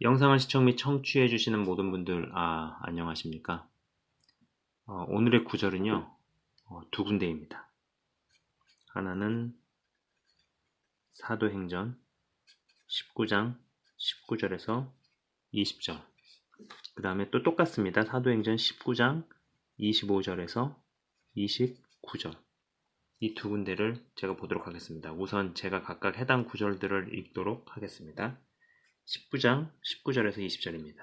영상을 시청 및 청취해 주시는 모든 분들 안녕하십니까? 오늘의 구절은요, 두 군데입니다. 하나는 사도행전 19장 19절에서 20절, 그 다음에 또 똑같습니다. 사도행전 19장 25절에서 29절, 이 두 군데를 제가 보도록 하겠습니다. 우선 제가 각각 해당 구절들을 읽도록 하겠습니다. 19장 19절에서 20절입니다.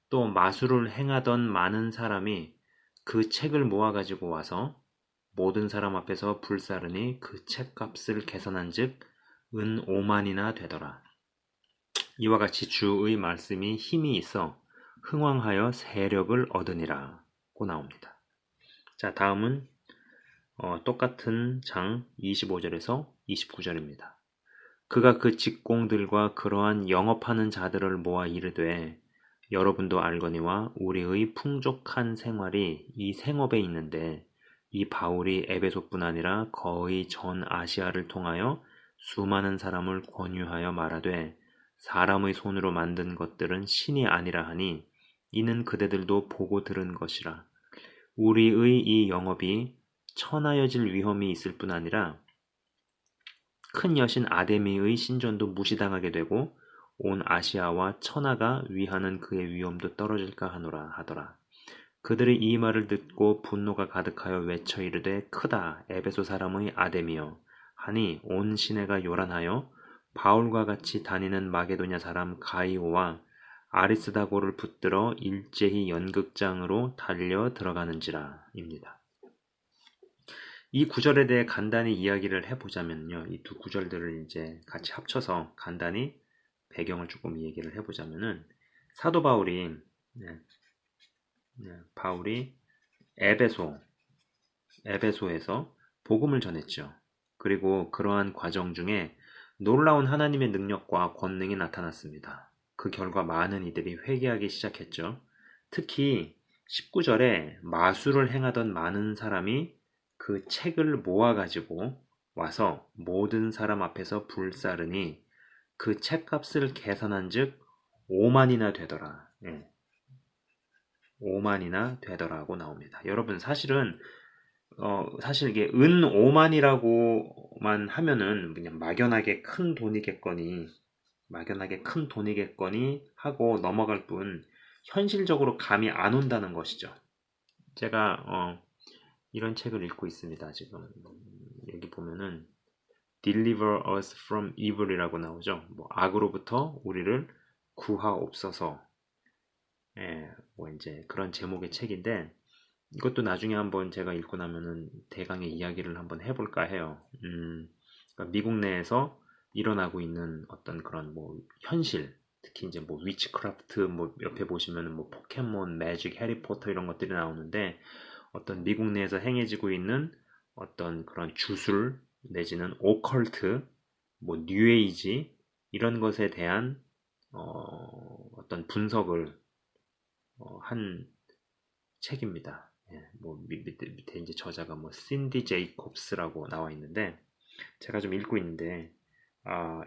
또 마술을 행하던 많은 사람이 그 책을 모아가지고 와서 모든 사람 앞에서 불사르니 그 책값을 계산한즉 은 5만이나 되더라. 이와 같이 주의 말씀이 힘이 있어 흥왕하여 세력을 얻으니라 고 나옵니다. 자, 다음은 똑같은 장 25절에서 29절입니다. 그가 그 직공들과 그러한 영업하는 자들을 모아 이르되 여러분도 알거니와 우리의 풍족한 생활이 이 생업에 있는데 이 바울이 에베소뿐 아니라 거의 전 아시아를 통하여 수많은 사람을 권유하여 말하되 사람의 손으로 만든 것들은 신이 아니라 하니 이는 그대들도 보고 들은 것이라. 우리의 이 영업이 천하여질 위험이 있을 뿐 아니라 큰 여신 아데미의 신전도 무시당하게 되고 온 아시아와 천하가 위하는 그의 위엄도 떨어질까 하노라 하더라. 그들이 이 말을 듣고 분노가 가득하여 외쳐 이르되 크다 에베소 사람의 아데미여 하니 온 시내가 요란하여 바울과 같이 다니는 마게도냐 사람 가이오와 아리스다고를 붙들어 일제히 연극장으로 달려 들어가는지라 입니다. 이 구절에 대해 간단히 이야기를 해보자면요. 이 두 구절들을 이제 같이 합쳐서 간단히 배경을 조금 얘기를 해보자면은 사도 바울이 바울이 에베소에서 복음을 전했죠. 그리고 그러한 과정 중에 놀라운 하나님의 능력과 권능이 나타났습니다. 그 결과 많은 이들이 회개하기 시작했죠. 특히 19절에 마술을 행하던 많은 사람이 그 책을 모아가지고 와서 모든 사람 앞에서 불사르니 그 책값을 계산한즉 5만이나 되더라. 5만이나 되더라고 나옵니다. 여러분 사실 이게 은 5만이라고만 하면은 그냥 막연하게 큰 돈이겠거니 하고 넘어갈 뿐 현실적으로 감이 안 온다는 것이죠. 제가 이런 책을 읽고 있습니다. 지금 여기 보면은 Deliver us from evil이라고 나오죠. 뭐 악으로부터 우리를 구하옵소서. 뭐 이제 그런 제목의 책인데 이것도 나중에 한번 제가 읽고 나면은 대강의 이야기를 한번 해볼까 해요. 그러니까 미국 내에서 일어나고 있는 어떤 그런 뭐 현실, 특히 이제 뭐 위치크래프트, 뭐 옆에 보시면은 뭐 포켓몬, 매직, 해리포터 이런 것들이 나오는데 어떤 미국 내에서 행해지고 있는 어떤 그런 주술 내지는 오컬트, 뭐 뉴에이지 이런 것에 대한 어떤 분석을 한 책입니다. 뭐 밑에 이제 저자가 뭐 신디 제이콥스라고 나와 있는데 제가 좀 읽고 있는데 아,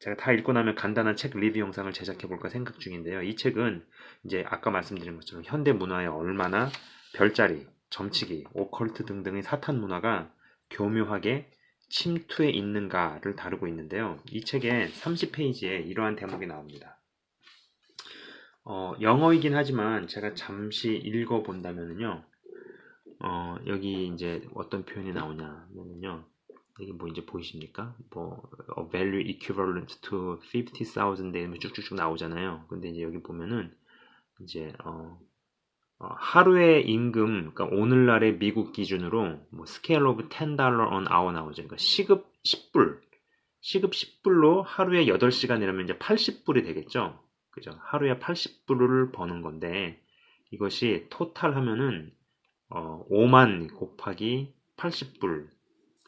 제가 다 읽고 나면 간단한 책 리뷰 영상을 제작해 볼까 생각 중인데요. 이 책은 이제 아까 말씀드린 것처럼 현대 문화에 얼마나 별자리, 점치기, 오컬트 등등의 사탄 문화가 교묘하게 침투해 있는가를 다루고 있는데요. 이 책의 30페이지에 이러한 대목이 나옵니다. 영어이긴 하지만 제가 잠시 읽어본다면요. 여기 이제 어떤 표현이 나오냐면요. 여기 뭐 이제 보이십니까? 뭐 a value equivalent to 50,000 뭐 쭉쭉쭉 나오잖아요. 근데 이제 여기 보면은 이제 하루의 임금, 그러니까 오늘날의 미국 기준으로 뭐 scale of $10 on hour 나오죠. 그러니까 시급 10불. 시급 10불로 하루에 8시간이라면 이제 80불이 되겠죠. 그죠? 하루에 80불을 버는 건데 이것이 토탈 하면은 5만 곱하기 80불.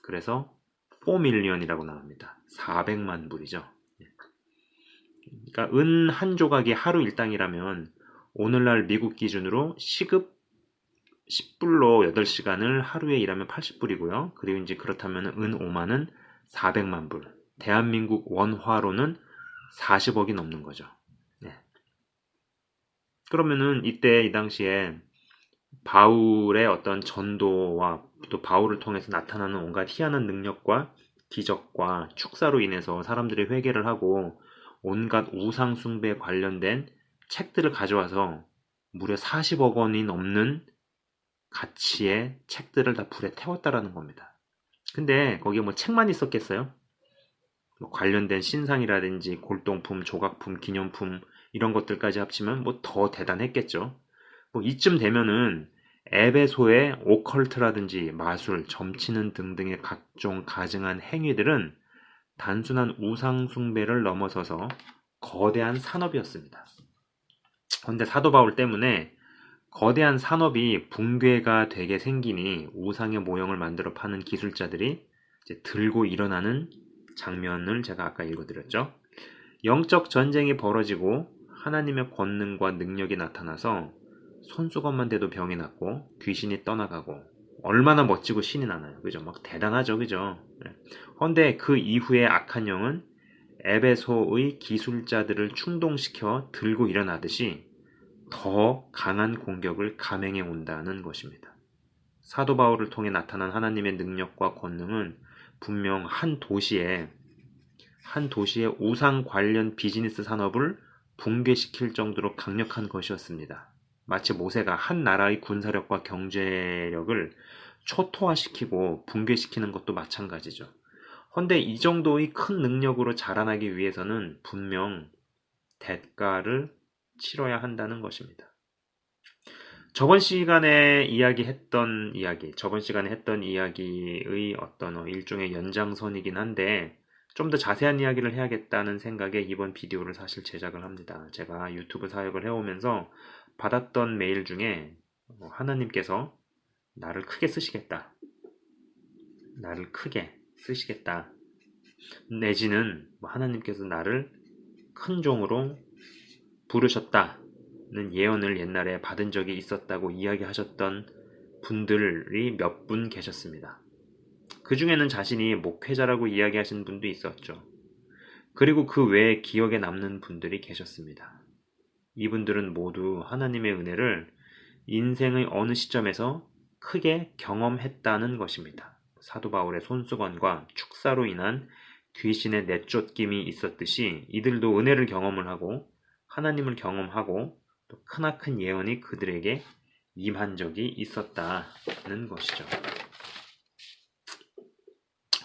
그래서 4밀리언이라고 나옵니다. 400만 불이죠. 그러니까 은 한 조각이 하루 일당이라면 오늘날 미국 기준으로 시급 10불로 8시간을 하루에 일하면 80불이고요. 그리고 이제 그렇다면 은 5만은 400만 불. 대한민국 원화로는 40억이 넘는 거죠. 네. 그러면은 이때 이 당시에 바울의 어떤 전도와 또 바울을 통해서 나타나는 온갖 희한한 능력과 기적과 축사로 인해서 사람들이 회개를 하고 온갖 우상 숭배에 관련된 책들을 가져와서 무려 40억 원이 넘는 가치의 책들을 다 불에 태웠다라는 겁니다. 근데 거기에 뭐 책만 있었겠어요? 뭐 관련된 신상이라든지 골동품, 조각품, 기념품 이런 것들까지 합치면 뭐 더 대단했겠죠. 뭐 이쯤 되면은 에베소의 오컬트라든지 마술, 점치는 등등의 각종 가증한 행위들은 단순한 우상 숭배를 넘어서서 거대한 산업이었습니다. 그런데 사도 바울 때문에 거대한 산업이 붕괴가 되게 생기니 우상의 모형을 만들어 파는 기술자들이 이제 들고 일어나는 장면을 제가 아까 읽어드렸죠. 영적 전쟁이 벌어지고 하나님의 권능과 능력이 나타나서 손수건만 대도 병이 낫고 귀신이 떠나가고 얼마나 멋지고 신이 나나요. 그죠? 막 대단하죠. 그죠? 그런데 그 이후에 악한 영은 에베소의 기술자들을 충동시켜 들고 일어나듯이 더 강한 공격을 감행해 온다는 것입니다. 사도 바울을 통해 나타난 하나님의 능력과 권능은 분명 한 도시의 우상 관련 비즈니스 산업을 붕괴시킬 정도로 강력한 것이었습니다. 마치 모세가 한 나라의 군사력과 경제력을 초토화시키고 붕괴시키는 것도 마찬가지죠. 헌데 이 정도의 큰 능력으로 자라나기 위해서는 분명 대가를 치러야 한다는 것입니다. 저번 시간에 했던 이야기의 어떤 일종의 연장선이긴 한데 좀 더 자세한 이야기를 해야겠다는 생각에 이번 비디오를 사실 제작을 합니다. 제가 유튜브 사역을 해오면서 받았던 메일 중에 하나님께서 나를 크게 쓰시겠다. 내지는 하나님께서 나를 큰 종으로 부르셨다는 예언을 옛날에 받은 적이 있었다고 이야기하셨던 분들이 몇 분 계셨습니다. 그 중에는 자신이 목회자라고 이야기하신 분도 있었죠. 그리고 그 외에 기억에 남는 분들이 계셨습니다. 이분들은 모두 하나님의 은혜를 인생의 어느 시점에서 크게 경험했다는 것입니다. 사도 바울의 손수건과 축사로 인한 귀신의 내쫓김이 있었듯이 이들도 은혜를 경험을 하고 하나님을 경험하고 또 크나큰 예언이 그들에게 임한 적이 있었다는 것이죠.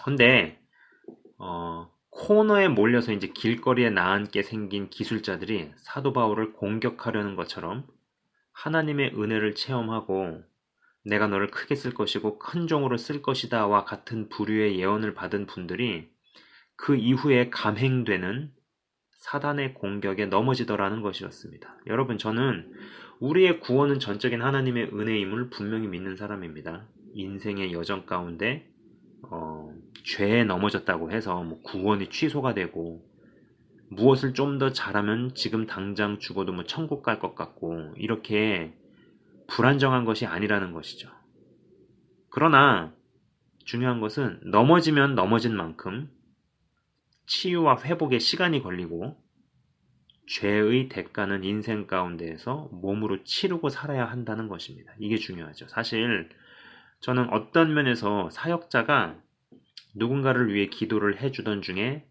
근데 코너에 몰려서 이제 길거리에 나앉게 생긴 기술자들이 사도 바울을 공격하려는 것처럼 하나님의 은혜를 체험하고 내가 너를 크게 쓸 것이고 큰 종으로 쓸 것이다와 같은 부류의 예언을 받은 분들이 그 이후에 감행되는 사단의 공격에 넘어지더라는 것이었습니다. 여러분, 저는 우리의 구원은 전적인 하나님의 은혜임을 분명히 믿는 사람입니다. 인생의 여정 가운데 죄에 넘어졌다고 해서 구원이 취소가 되고 무엇을 좀 더 잘하면 지금 당장 죽어도 천국 갈 것 같고 이렇게 불안정한 것이 아니라는 것이죠. 그러나 중요한 것은 넘어지면 넘어진 만큼 치유와 회복에 시간이 걸리고 죄의 대가는 인생 가운데에서 몸으로 치르고 살아야 한다는 것입니다. 이게 중요하죠. 사실 저는 어떤 면에서 사역자가 누군가를 위해 기도를 해주던 중에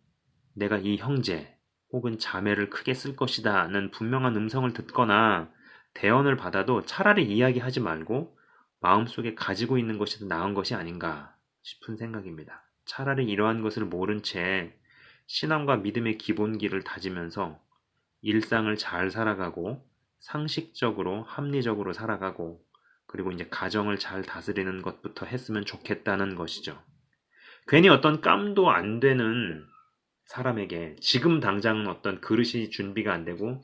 내가 이 형제 혹은 자매를 크게 쓸 것이다는 분명한 음성을 듣거나 대언을 받아도 차라리 이야기하지 말고 마음속에 가지고 있는 것이 더 나은 것이 아닌가 싶은 생각입니다. 차라리 이러한 것을 모른 채 신앙과 믿음의 기본기를 다지면서 일상을 잘 살아가고 상식적으로 합리적으로 살아가고 그리고 이제 가정을 잘 다스리는 것부터 했으면 좋겠다는 것이죠. 괜히 어떤 깜도 안 되는 사람에게 지금 당장 어떤 그릇이 준비가 안 되고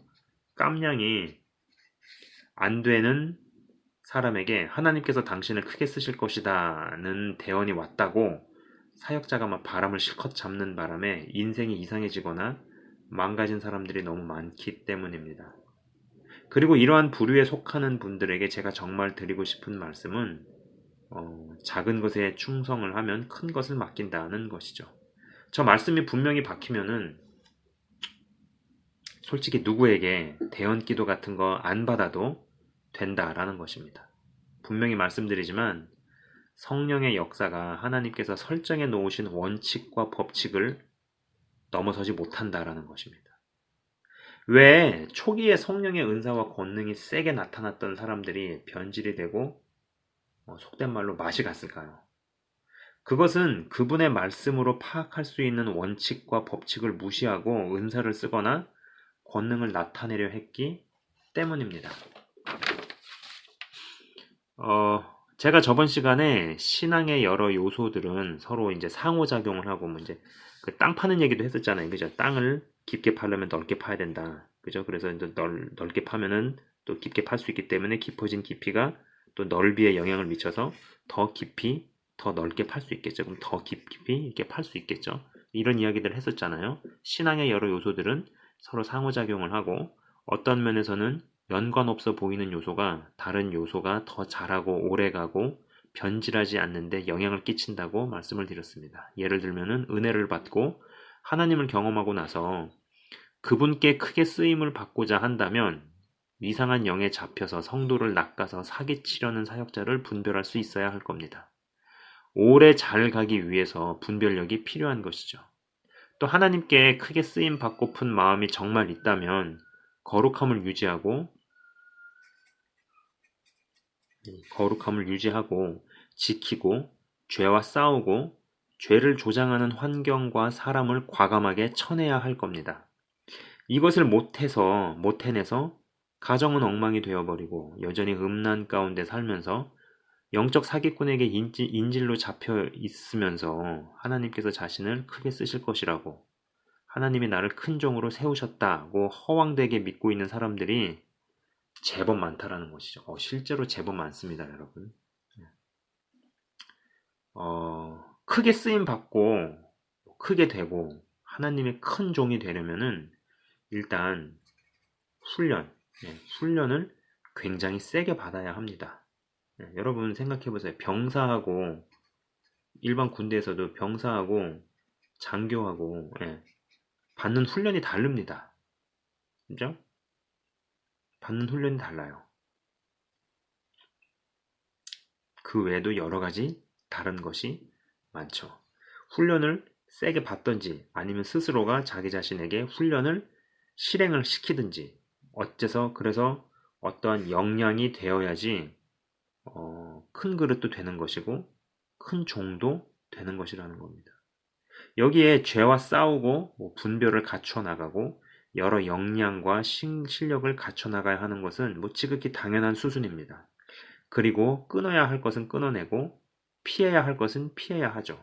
깜냥이 안 되는 사람에게 하나님께서 당신을 크게 쓰실 것이다는 대언이 왔다고 사역자가 막 바람을 실컷 잡는 바람에 인생이 이상해지거나 망가진 사람들이 너무 많기 때문입니다. 그리고 이러한 부류에 속하는 분들에게 제가 정말 드리고 싶은 말씀은 작은 것에 충성을 하면 큰 것을 맡긴다는 것이죠. 저 말씀이 분명히 박히면은 솔직히 누구에게 대언기도 같은 거 안 받아도 된다라는 것입니다. 분명히 말씀드리지만 성령의 역사가 하나님께서 설정해 놓으신 원칙과 법칙을 넘어서지 못한다라는 것입니다. 왜 초기에 성령의 은사와 권능이 세게 나타났던 사람들이 변질이 되고 속된 말로 맛이 갔을까요? 그것은 그분의 말씀으로 파악할 수 있는 원칙과 법칙을 무시하고 은사를 쓰거나 권능을 나타내려 했기 때문입니다. 제가 저번 시간에 신앙의 여러 요소들은 서로 이제 상호작용을 하고 뭐 이제 그 땅 파는 얘기도 했었잖아요. 그죠? 땅을 깊게 파려면 넓게 파야 된다. 그죠? 그래서 이제 넓게 파면은 또 깊게 팔 수 있기 때문에 깊어진 깊이가 또 넓이에 영향을 미쳐서 더 깊이 더 넓게 팔 수 있겠죠. 그럼 더 깊이 이렇게 팔 수 있겠죠. 이런 이야기들을 했었잖아요. 신앙의 여러 요소들은 서로 상호작용을 하고 어떤 면에서는 연관 없어 보이는 요소가 다른 요소가 더 잘하고 오래가고 변질하지 않는데 영향을 끼친다고 말씀을 드렸습니다. 예를 들면은 은혜를 받고 하나님을 경험하고 나서 그분께 크게 쓰임을 받고자 한다면 이상한 영에 잡혀서 성도를 낚아서 사기치려는 사역자를 분별할 수 있어야 할 겁니다. 오래 잘 가기 위해서 분별력이 필요한 것이죠. 또 하나님께 크게 쓰임 받고픈 마음이 정말 있다면 거룩함을 유지하고 지키고 죄와 싸우고 죄를 조장하는 환경과 사람을 과감하게 쳐내야 할 겁니다. 이것을 못 해내서 가정은 엉망이 되어버리고 여전히 음란 가운데 살면서 영적 사기꾼에게 인질로 잡혀 있으면서 하나님께서 자신을 크게 쓰실 것이라고 하나님이 나를 큰 종으로 세우셨다고 허황되게 믿고 있는 사람들이 제법 많다라는 것이죠. 실제로 제법 많습니다, 여러분. 크게 쓰임 받고 크게 되고 하나님의 큰 종이 되려면은 일단 훈련을 굉장히 세게 받아야 합니다. 여러분 생각해 보세요. 병사하고 일반 군대에서도 병사하고 장교하고 받는 훈련이 다릅니다. 그죠? 받는 훈련이 달라요. 그 외에도 여러 가지 다른 것이 많죠. 훈련을 세게 받든지 아니면 스스로가 자기 자신에게 훈련을 실행을 시키든지 그래서 어떠한 역량이 되어야지 큰 그릇도 되는 것이고 큰 종도 되는 것이라는 겁니다. 여기에 죄와 싸우고 분별을 갖춰 나가고 여러 역량과 실력을 갖춰 나가야 하는 것은 지극히 당연한 수순입니다. 그리고 끊어야 할 것은 끊어내고 피해야 할 것은 피해야 하죠.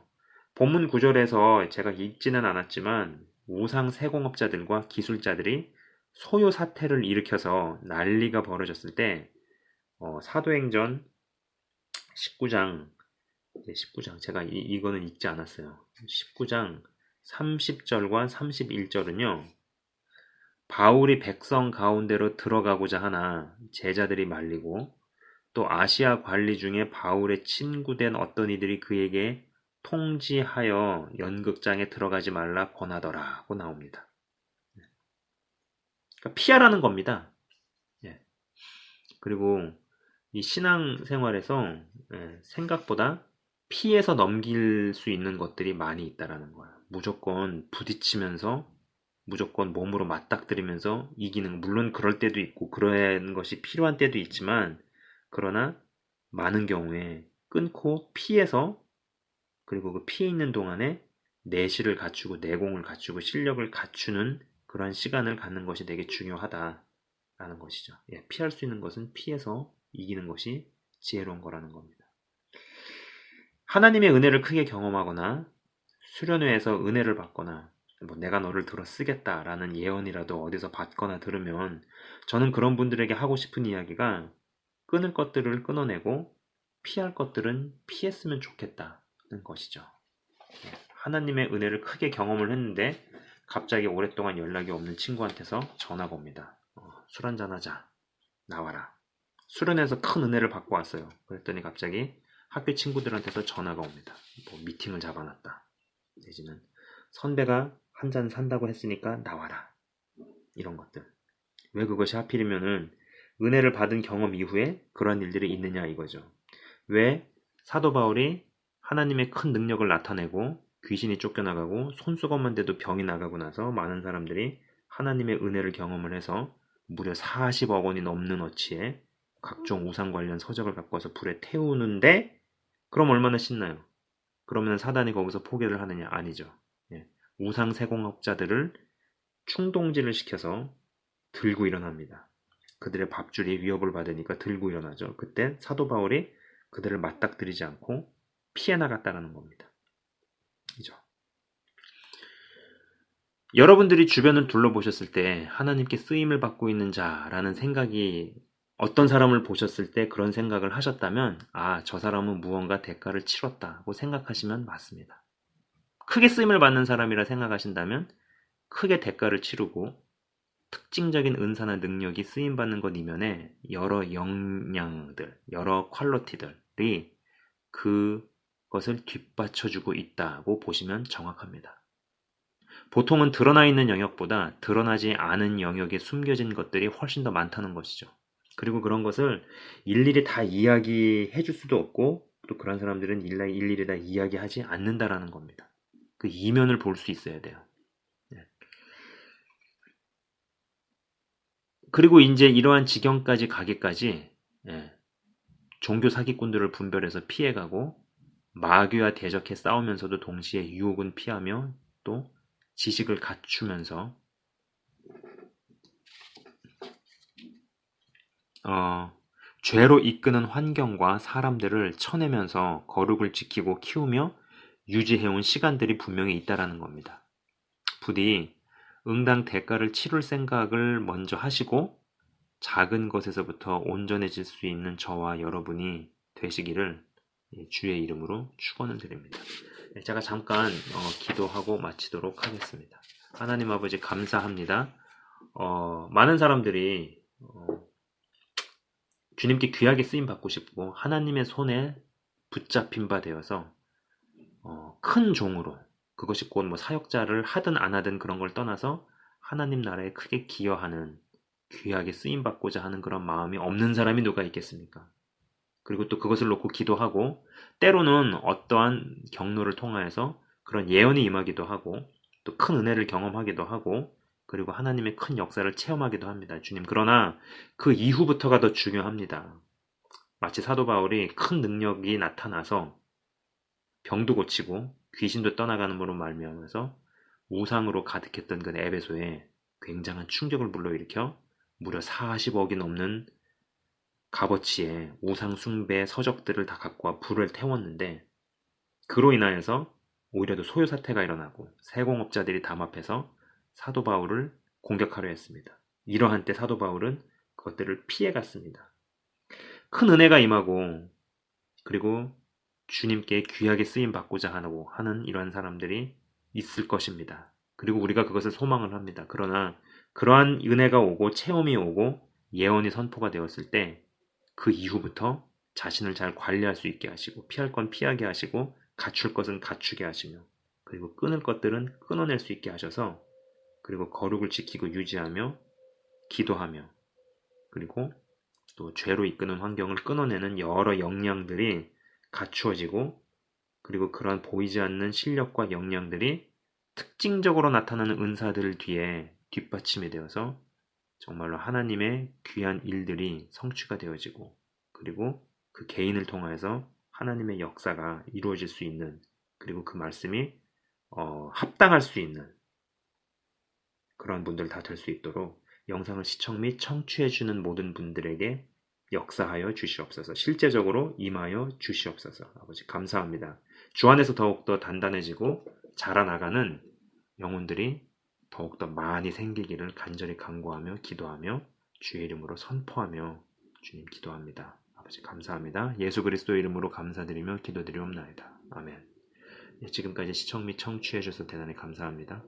본문 구절에서 제가 읽지는 않았지만 우상 세공업자들과 기술자들이 소요 사태를 일으켜서 난리가 벌어졌을 때 사도행전 19장 제가 이거는 읽지 않았어요. 19장 30절과 31절은요. 바울이 백성 가운데로 들어가고자 하나 제자들이 말리고 또 아시아 관리 중에 바울의 친구된 어떤 이들이 그에게 통지하여 연극장에 들어가지 말라 권하더라고 나옵니다. 그러니까 피하라는 겁니다. 그리고 이 신앙생활에서 생각보다 피해서 넘길 수 있는 것들이 많이 있다라는 거야. 무조건 부딪히면서 무조건 몸으로 맞닥뜨리면서 이기는, 물론 그럴 때도 있고 그런 것이 필요한 때도 있지만 그러나 많은 경우에 끊고 피해서 그리고 그 피해 있는 동안에 내실을 갖추고 내공을 갖추고 실력을 갖추는 그러한 시간을 갖는 것이 되게 중요하다라는 것이죠. 피할 수 있는 것은 피해서 이기는 것이 지혜로운 거라는 겁니다. 하나님의 은혜를 크게 경험하거나 수련회에서 은혜를 받거나 내가 너를 들어 쓰겠다라는 예언이라도 어디서 받거나 들으면 저는 그런 분들에게 하고 싶은 이야기가 끊을 것들을 끊어내고 피할 것들은 피했으면 좋겠다는 것이죠. 하나님의 은혜를 크게 경험을 했는데 갑자기 오랫동안 연락이 없는 친구한테서 전화가 옵니다. 술 한잔 하자. 나와라. 수련회에서 큰 은혜를 받고 왔어요. 그랬더니 갑자기 학교 친구들한테서 전화가 옵니다. 미팅을 잡아놨다. 내지는 선배가 한 잔 산다고 했으니까 나와라. 이런 것들. 왜 그것이 하필이면은 은혜를 받은 경험 이후에 그러한 일들이 있느냐 이거죠. 왜 사도 바울이 하나님의 큰 능력을 나타내고 귀신이 쫓겨나가고 손수건만 대도 병이 나가고 나서 많은 사람들이 하나님의 은혜를 경험을 해서 무려 40억 원이 넘는 어치에 각종 우상 관련 서적을 갖고 와서 불에 태우는데 그럼 얼마나 신나요? 그러면 사단이 거기서 포기를 하느냐? 아니죠. 예. 우상 세공업자들을 충동질을 시켜서 들고 일어납니다. 그들의 밥줄이 위협을 받으니까 들고 일어나죠. 그때 사도 바울이 그들을 맞닥뜨리지 않고 피해 나갔다는 겁니다. 그죠? 여러분들이 주변을 둘러보셨을 때 하나님께 쓰임을 받고 있는 자라는 생각이 어떤 사람을 보셨을 때 그런 생각을 하셨다면 저 사람은 무언가 대가를 치렀다고 생각하시면 맞습니다. 크게 쓰임을 받는 사람이라 생각하신다면 크게 대가를 치르고 특징적인 은사나 능력이 쓰임받는 것 이면에 여러 역량들, 여러 퀄리티들이 그것을 뒷받쳐주고 있다고 보시면 정확합니다. 보통은 드러나 있는 영역보다 드러나지 않은 영역에 숨겨진 것들이 훨씬 더 많다는 것이죠. 그리고 그런 것을 일일이 다 이야기해 줄 수도 없고 또 그런 사람들은 일일이 다 이야기하지 않는다라는 겁니다. 그 이면을 볼 수 있어야 돼요. 그리고 이제 이러한 지경까지 가기까지 종교 사기꾼들을 분별해서 피해가고 마귀와 대적해 싸우면서도 동시에 유혹은 피하며 또 지식을 갖추면서 죄로 이끄는 환경과 사람들을 쳐내면서 거룩을 지키고 키우며 유지해온 시간들이 분명히 있다라는 겁니다. 부디 응당 대가를 치룰 생각을 먼저 하시고 작은 것에서부터 온전해질 수 있는 저와 여러분이 되시기를 주의 이름으로 축원을 드립니다. 제가 잠깐 기도하고 마치도록 하겠습니다. 하나님 아버지 감사합니다. 많은 사람들이 주님께 귀하게 쓰임 받고 싶고 하나님의 손에 붙잡힌 바 되어서 큰 종으로 그것이 곧 뭐 사역자를 하든 안 하든 그런 걸 떠나서 하나님 나라에 크게 기여하는 귀하게 쓰임 받고자 하는 그런 마음이 없는 사람이 누가 있겠습니까? 그리고 또 그것을 놓고 기도하고 때로는 어떠한 경로를 통하여서 그런 예언이 임하기도 하고 또 큰 은혜를 경험하기도 하고 그리고 하나님의 큰 역사를 체험하기도 합니다. 주님. 그러나 그 이후부터가 더 중요합니다. 마치 사도 바울이 큰 능력이 나타나서 병도 고치고 귀신도 떠나가는으로 말미암아서 우상으로 가득했던 그 에베소에 굉장한 충격을 불러일으켜 무려 40억이 넘는 값어치의 우상 숭배 서적들을 다 갖고 와 불을 태웠는데 그로 인하여서 오히려 더 소요 사태가 일어나고 세공업자들이 담합해서 사도 바울을 공격하려 했습니다. 이러한 때 사도 바울은 그것들을 피해갔습니다. 큰 은혜가 임하고 그리고 주님께 귀하게 쓰임 받고자 하는 이러한 사람들이 있을 것입니다. 그리고 우리가 그것을 소망을 합니다. 그러나 그러한 은혜가 오고 체험이 오고 예언이 선포가 되었을 때 그 이후부터 자신을 잘 관리할 수 있게 하시고 피할 건 피하게 하시고 갖출 것은 갖추게 하시며 그리고 끊을 것들은 끊어낼 수 있게 하셔서 그리고 거룩을 지키고 유지하며 기도하며 그리고 또 죄로 이끄는 환경을 끊어내는 여러 역량들이 갖추어지고 그리고 그러한 보이지 않는 실력과 역량들이 특징적으로 나타나는 은사들 뒤에 뒷받침이 되어서 정말로 하나님의 귀한 일들이 성취가 되어지고 그리고 그 개인을 통해서 하나님의 역사가 이루어질 수 있는 그리고 그 말씀이 합당할 수 있는 그런 분들 다 될 수 있도록 영상을 시청 및 청취해주는 모든 분들에게 역사하여 주시옵소서. 실제적으로 임하여 주시옵소서. 아버지 감사합니다. 주 안에서 더욱더 단단해지고 자라나가는 영혼들이 더욱더 많이 생기기를 간절히 간구하며 기도하며 주의 이름으로 선포하며 주님 기도합니다. 아버지 감사합니다. 예수 그리스도의 이름으로 감사드리며 기도드리옵나이다. 아멘. 지금까지 시청 및 청취해 주셔서 대단히 감사합니다.